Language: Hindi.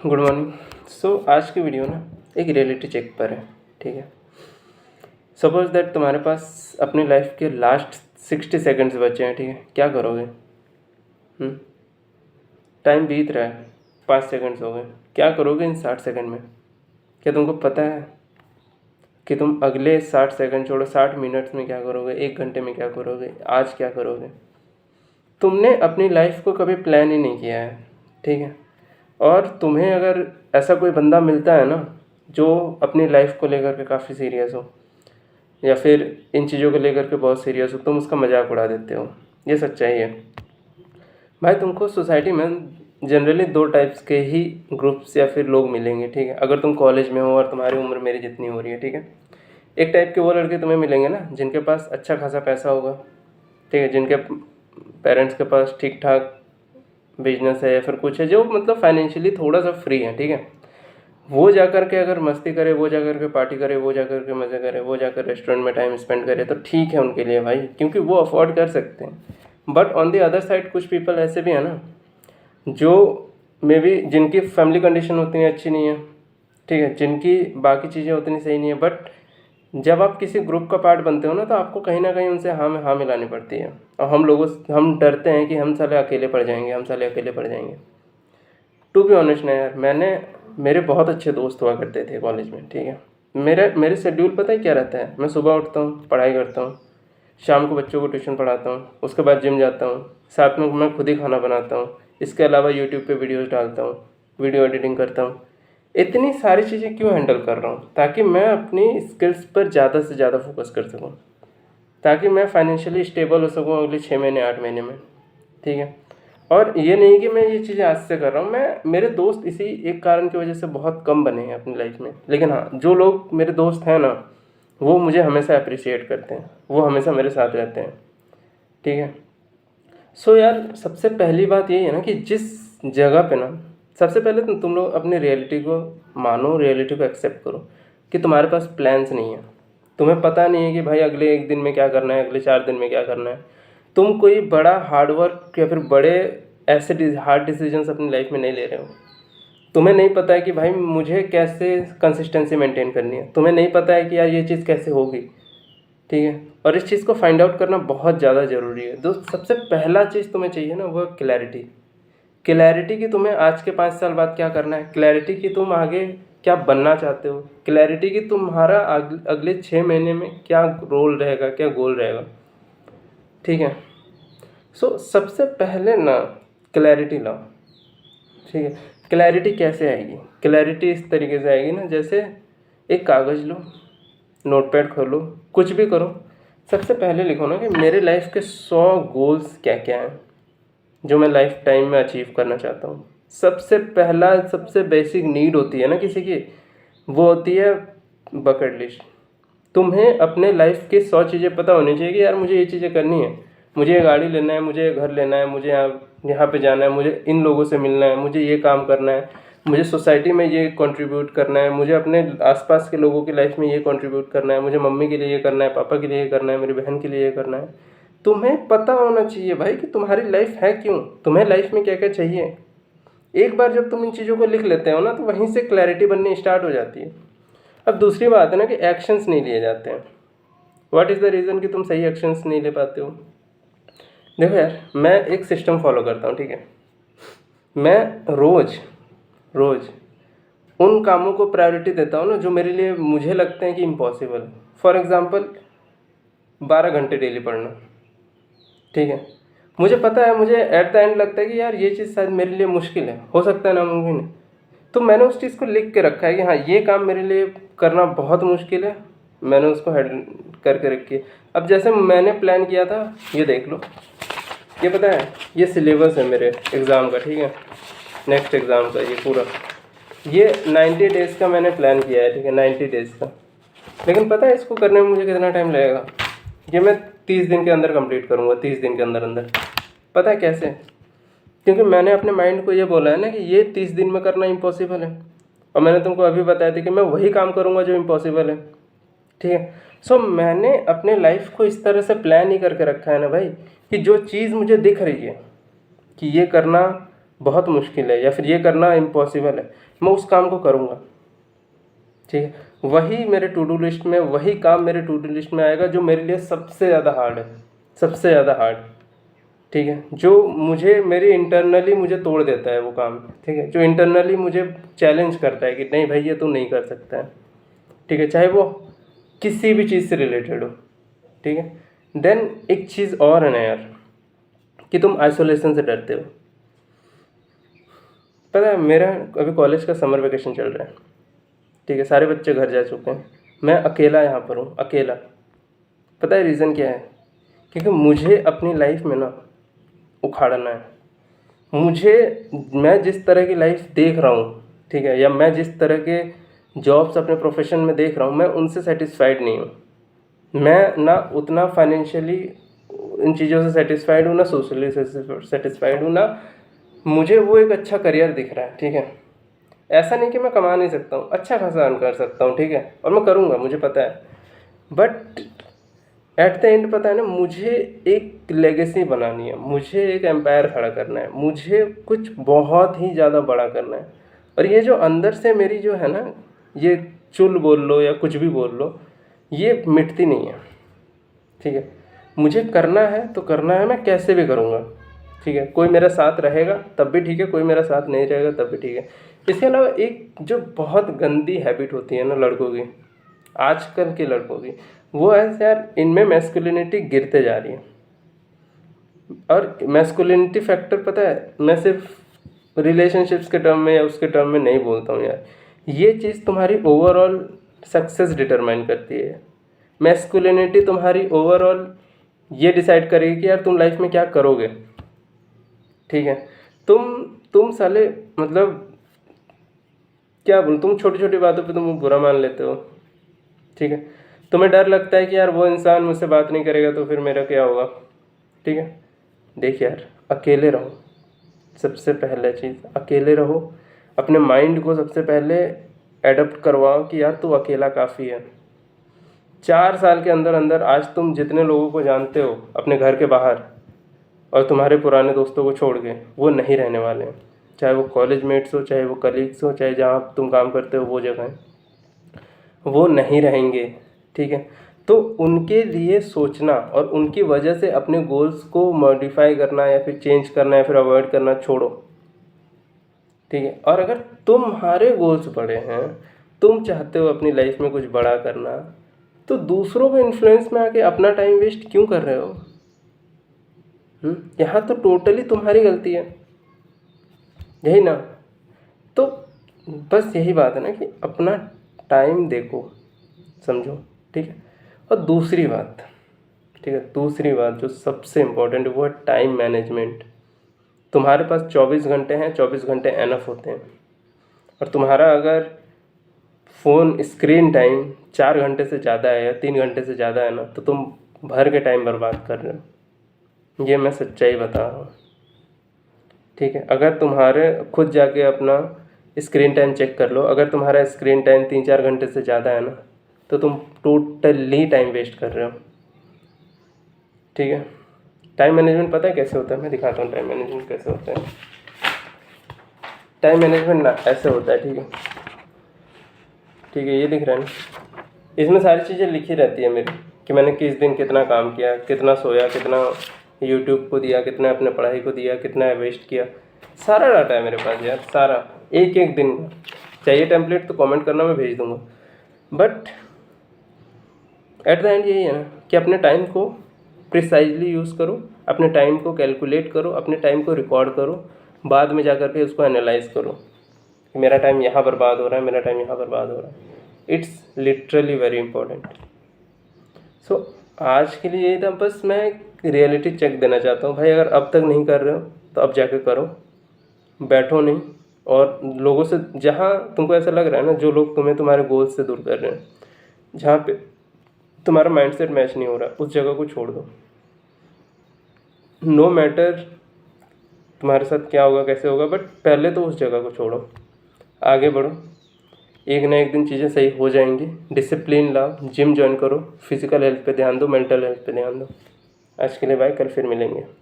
Good morning. आज की वीडियो ना एक रियलिटी चेक पर है। ठीक है, सपोज दैट तुम्हारे पास अपनी लाइफ के लास्ट 60 सेकंड्स बचे हैं। ठीक है, क्या करोगे? टाइम बीत रहा है, 5 सेकंड्स हो गए। क्या करोगे इन 60 सेकंड में? क्या तुमको पता है कि तुम अगले 60 सेकंड छोड़ो, 60 मिनट्स में क्या करोगे, 1 घंटे में क्या करोगे, आज क्या करोगे? तुमने अपनी लाइफ को कभी प्लान ही नहीं किया है। ठीक है, और तुम्हें अगर ऐसा कोई बंदा मिलता है ना जो अपनी लाइफ को लेकर के काफ़ी सीरियस हो या फिर इन चीज़ों को लेकर के बहुत सीरियस हो, तुम उसका मजाक उड़ा देते हो। ये सच्चाई है भाई। तुमको सोसाइटी में जनरली 2 टाइप्स के ही ग्रुप्स या फिर लोग मिलेंगे। ठीक है, अगर तुम कॉलेज में हो और तुम्हारी उम्र मेरी जितनी हो रही है। ठीक है, एक टाइप के वो लड़के तुम्हें मिलेंगे ना जिनके पास अच्छा खासा पैसा होगा। ठीक है, जिनके पेरेंट्स के पास ठीक ठाक बिजनेस है या फिर कुछ है, जो मतलब फाइनेंशियली थोड़ा सा फ्री है। ठीक है, वो जाकर के अगर मस्ती करे, वो जाकर के पार्टी करे, वो जाकर के मज़े करे, वो जाकर रेस्टोरेंट में टाइम स्पेंड करे, तो ठीक है उनके लिए भाई, क्योंकि वो अफोर्ड कर सकते हैं। But on the other side कुछ पीपल ऐसे भी हैं ना जो मे बी जिनकी फैमिली कंडीशन उतनी अच्छी नहीं है। ठीक है, जिनकी बाकी चीज़ें उतनी सही नहीं है, बट जब आप किसी ग्रुप का पार्ट बनते हो ना तो आपको कहीं ना कहीं उनसे हाँ में हाँ मिलानी पड़ती है। और हम डरते हैं कि हम साले अकेले पड़ जाएंगे, हम साले अकेले पड़ जाएंगे। टू बी ऑनेस्ट ना यार, मेरे बहुत अच्छे दोस्त हुआ करते थे कॉलेज में। ठीक है, मेरे शेड्यूल पता है क्या रहता है? मैं सुबह उठता हूँ, पढ़ाई करता हूँ, शाम को बच्चों को ट्यूशन पढ़ाता हूँ, उसके बाद जिम जाता हूँ, साथ में मैं खुद ही खाना बनाता हूँ, इसके अलावा यूट्यूब पे वीडियोस डालता हूँ, वीडियो एडिटिंग करता हूँ। इतनी सारी चीज़ें क्यों हैंडल कर रहा हूँ? ताकि मैं अपनी स्किल्स पर ज़्यादा से ज़्यादा फोकस कर सकूँ, ताकि मैं फाइनेंशियली स्टेबल हो सकूँ अगले 6 महीने 8 महीने में। ठीक है, और ये नहीं कि मैं ये चीज़ें आज से कर रहा हूँ। मेरे दोस्त इसी एक कारण की वजह से बहुत कम बने हैं अपनी लाइफ में। लेकिन हाँ, जो लोग मेरे दोस्त हैं ना वो मुझे हमेशा अप्रिशिएट करते हैं, वो हमेशा मेरे साथ रहते हैं। ठीक है, यार सबसे पहली बात यही है ना कि जिस जगह पे ना, सबसे पहले तो तुम लोग अपनी रियलिटी को मानो, रियलिटी को एक्सेप्ट करो कि तुम्हारे पास प्लान्स नहीं है। तुम्हें पता नहीं है कि भाई अगले 1 दिन में क्या करना है, अगले 4 दिन में क्या करना है। तुम कोई बड़ा हार्ड वर्क या फिर बड़े ऐसे हार्ड डिसीजंस अपनी लाइफ में नहीं ले रहे हो। तुम्हें नहीं पता है कि भाई मुझे कैसे कंसिस्टेंसी मेंटेन करनी है। तुम्हें नहीं पता है कि यार ये चीज़ कैसे होगी। ठीक है, और इस चीज़ को फाइंड आउट करना बहुत ज़्यादा ज़रूरी है दोस्त। सबसे पहला चीज़ तुम्हें चाहिए ना वो क्लैरिटी। क्लैरिटी कि तुम्हें आज के 5 साल बाद क्या करना है, क्लैरिटी कि तुम आगे क्या बनना चाहते हो, क्लैरिटी कि तुम्हारा अगले 6 महीने में क्या रोल रहेगा, क्या गोल रहेगा। ठीक है, सबसे पहले ना क्लैरिटी लाओ। ठीक है, क्लैरिटी कैसे आएगी? क्लैरिटी इस तरीके से आएगी ना, जैसे एक कागज़ लो, नोटपैड खोलो, कुछ भी करो, सबसे पहले लिखो ना कि मेरे लाइफ के 100 गोल्स क्या क्या हैं जो मैं लाइफ टाइम में अचीव करना चाहता हूँ। सबसे पहला, सबसे बेसिक नीड होती है ना किसी की, वो होती है बकेट लिस्ट। तुम्हें अपने लाइफ की 100 चीज़ें पता होनी चाहिए कि यार मुझे ये चीज़ें करनी है, मुझे ये गाड़ी लेना है, मुझे ये घर लेना है, मुझे यहाँ पे जाना है, मुझे इन लोगों से मिलना है, मुझे ये काम करना है, मुझे सोसाइटी में ये कंट्रीब्यूट करना है, मुझे अपने आसपास के लोगों की लाइफ में ये कंट्रीब्यूट करना है, मुझे मम्मी के लिए ये करना है, पापा के लिए ये करना है, मेरी बहन के लिए ये करना है। तुम्हें पता होना चाहिए भाई कि तुम्हारी लाइफ है क्यों, तुम्हें लाइफ में क्या क्या चाहिए। एक बार जब तुम इन चीज़ों को लिख लेते हो ना तो वहीं से क्लैरिटी बननी स्टार्ट हो जाती है। अब दूसरी बात है ना कि एक्शंस नहीं लिए जाते हैं। व्हाट इज़ द रीज़न कि तुम सही एक्शंस नहीं ले पाते हो? देखो यार, मैं एक सिस्टम फॉलो करता हूँ। ठीक है, मैं रोज़ रोज़ उन कामों को प्रायोरिटी देता हूँ ना जो मेरे लिए मुझे लगते हैं कि इम्पॉसिबल। फॉर एग्ज़ाम्पल 12 घंटे डेली पढ़ना। ठीक है, मुझे पता है, मुझे एट द एंड लगता है कि यार ये चीज़ शायद मेरे लिए मुश्किल है, हो सकता है नामुमकिन है, तो मैंने उस चीज़ को लिख के रखा है कि हाँ ये काम मेरे लिए करना बहुत मुश्किल है, मैंने उसको हेड करके रखी है। अब जैसे मैंने प्लान किया था, ये देख लो, ये पता है ये सिलेबस है मेरे एग्ज़ाम का। ठीक है, नेक्स्ट एग्ज़ाम का ये पूरा, ये 90 डेज़ का मैंने प्लान किया है। ठीक है, 90 डेज़ का। लेकिन पता है इसको करने में मुझे कितना टाइम लगेगा? ये मैं 30 दिन के अंदर कंप्लीट करूँगा, 30 दिन के अंदर अंदर। पता है कैसे? क्योंकि मैंने अपने माइंड को ये बोला है ना कि ये 30 दिन में करना इम्पॉसिबल है, और मैंने तुमको अभी बताया था कि मैं वही काम करूँगा जो इम्पॉसिबल है। ठीक है, मैंने अपने लाइफ को इस तरह से प्लान ही करके रखा है ना भाई कि जो चीज़ मुझे दिख रही है कि ये करना बहुत मुश्किल है या फिर ये करना इम्पॉसिबल है, मैं उस काम को करूँगा। ठीक है, वही मेरे टू डू लिस्ट में, वही काम मेरे टू डू लिस्ट में आएगा जो मेरे लिए सबसे ज़्यादा हार्ड है, सबसे ज़्यादा हार्ड। ठीक है, जो मुझे मेरी इंटरनली मुझे तोड़ देता है वो काम। ठीक है, जो इंटरनली मुझे चैलेंज करता है कि नहीं भाई ये तू नहीं कर सकता है। ठीक है, चाहे वो किसी भी चीज़ से रिलेटेड हो। ठीक है, देन एक चीज़ और है ना यार, कि तुम आइसोलेशन से डरते हो। पता है मेरा अभी कॉलेज का समर वेकेशन चल रहा है। ठीक है, सारे बच्चे घर जा चुके हैं, मैं अकेला यहाँ पर हूँ, अकेला। पता है रीज़न क्या है? क्योंकि मुझे अपनी लाइफ में ना उखाड़ना है। मैं जिस तरह की लाइफ देख रहा हूँ, ठीक है, या मैं जिस तरह के जॉब्स अपने प्रोफेशन में देख रहा हूँ, मैं उनसे सेटिस्फाइड नहीं हूँ। मैं ना उतना फाइनेंशियली इन चीज़ों से सेटिस्फाइड हूँ, ना सोशली सेटिस्फाइड हूँ, ना मुझे वो एक अच्छा करियर दिख रहा है। ठीक है, ऐसा नहीं कि मैं कमा नहीं सकता हूँ, अच्छा खासा अर्न कर सकता हूँ। ठीक है, और मैं करूँगा, मुझे पता है। बट एट द एंड पता है ना, मुझे एक लेगेसी बनानी है, मुझे एक एम्पायर खड़ा करना है, मुझे कुछ बहुत ही ज़्यादा बड़ा करना है। और ये जो अंदर से मेरी जो है ना, ये चुल बोल लो या कुछ भी बोल लो, ये मिटती नहीं है। ठीक है, मुझे करना है तो करना है, मैं कैसे भी करूँगा। ठीक है, कोई मेरा साथ रहेगा तब भी ठीक है, कोई मेरा साथ नहीं रहेगा तब भी ठीक है। इसके अलावा एक जो बहुत गंदी हैबिट होती है ना लड़कों की, आजकल के लड़कों की, वो है यार, इनमें मैस्कुलिनिटी गिरते जा रही है। और मैस्कुलिनिटी फैक्टर पता है, मैं सिर्फ रिलेशनशिप्स के टर्म में या उसके टर्म में नहीं बोलता हूँ यार, ये चीज़ तुम्हारी ओवरऑल सक्सेस डिटरमाइन करती है। मैस्कुलिनिटी तुम्हारी ओवरऑल ये डिसाइड करेगी कि यार तुम लाइफ में क्या करोगे। ठीक है, तुम साले मतलब क्या बोलूं, तुम छोटी छोटी बातों पे तुम बुरा मान लेते हो। ठीक है, तुम्हें डर लगता है कि यार वो इंसान मुझसे बात नहीं करेगा तो फिर मेरा क्या होगा। ठीक है, देख यार, अकेले रहो, सबसे पहले चीज़ अकेले रहो। अपने माइंड को सबसे पहले एडप्ट करवाओ कि यार तू अकेला काफ़ी है। 4 साल के अंदर अंदर आज तुम जितने लोगों को जानते हो अपने घर के बाहर, और तुम्हारे पुराने दोस्तों को छोड़ के, वो नहीं रहने वाले हैं। चाहे वो कॉलेज मेट्स हो, चाहे वो कलीग्स हो, चाहे जहाँ तुम काम करते हो वो जगह, वो नहीं रहेंगे। ठीक है, तो उनके लिए सोचना और उनकी वजह से अपने गोल्स को मॉडिफाई करना या फिर चेंज करना या फिर अवॉइड करना छोड़ो। ठीक है, और अगर तुम्हारे गोल्स बड़े हैं, तुम चाहते हो अपनी लाइफ में कुछ बड़ा करना, तो दूसरों के इन्फ्लुएंस में आके अपना टाइम वेस्ट क्यों कर रहे हो? यहाँ तो टोटली तुम्हारी गलती है, यही ना? तो बस यही बात है ना कि अपना टाइम देखो, समझो। ठीक है, और दूसरी बात, ठीक है, दूसरी बात जो सबसे इम्पोर्टेंट है वो है टाइम मैनेजमेंट। तुम्हारे पास 24 घंटे हैं, 24 घंटे एनफ होते हैं। और तुम्हारा अगर फ़ोन स्क्रीन टाइम 4 घंटे से ज़्यादा है या 3 घंटे से ज़्यादा है ना, तो तुम भर के टाइम बर्बाद कर रहे हो। ये मैं सच्चाई बता रहा हूँ। ठीक है, अगर तुम्हारे खुद जाके अपना स्क्रीन टाइम चेक कर लो, अगर तुम्हारा स्क्रीन टाइम 3-4 घंटे से ज़्यादा है ना, तो तुम टोटली टाइम वेस्ट कर रहे हो। ठीक है, टाइम मैनेजमेंट पता है कैसे होता है? मैं दिखाता हूँ टाइम मैनेजमेंट कैसे होता है। टाइम मैनेजमेंट ना ऐसे होता है। ठीक है, ठीक है, ये दिख रहा है ना, इसमें सारी चीज़ें लिखी रहती है मेरी, कि मैंने किस दिन कितना काम किया, कितना सोया, कितना यूट्यूब को दिया, कितना अपने पढ़ाई को दिया, कितना वेस्ट किया। सारा डाटा है मेरे पास यार, सारा, एक एक दिन का। चाहिए टेम्पलेट तो कमेंट करना, मैं भेज दूँगा। बट एट द एंड यही है ना कि अपने टाइम को प्रिसाइजली यूज़ करो, अपने टाइम को कैलकुलेट करो, अपने टाइम को रिकॉर्ड करो, बाद में जा कर के उसको एनालाइज करो कि मेरा टाइम यहाँ बर्बाद हो रहा है, मेरा टाइम यहाँ बर्बाद हो रहा है। It's literally very important. So आज के लिए यही था, बस मैं रियलिटी चेक देना चाहता हूँ भाई। अगर अब तक नहीं कर रहे हो तो अब जाके करो, बैठो नहीं। और लोगों से, जहाँ तुमको ऐसा लग रहा है ना, जो लोग तुम्हें तुम्हारे गोल्स से दूर कर रहे हैं, जहाँ पे तुम्हारा माइंडसेट मैच नहीं हो रहा, उस जगह को छोड़ दो। नो मैटर तुम्हारे साथ क्या होगा, कैसे होगा, बट पहले तो उस जगह को छोड़ो, आगे बढ़ो। एक ना एक दिन चीज़ें सही हो जाएंगी। डिसिप्लिन लाओ, जिम ज्वाइन करो, फिजिकल हेल्थ पे ध्यान दो, मेंटल हेल्थ पे ध्यान दो। आज के लिए बाय, कल फिर मिलेंगे।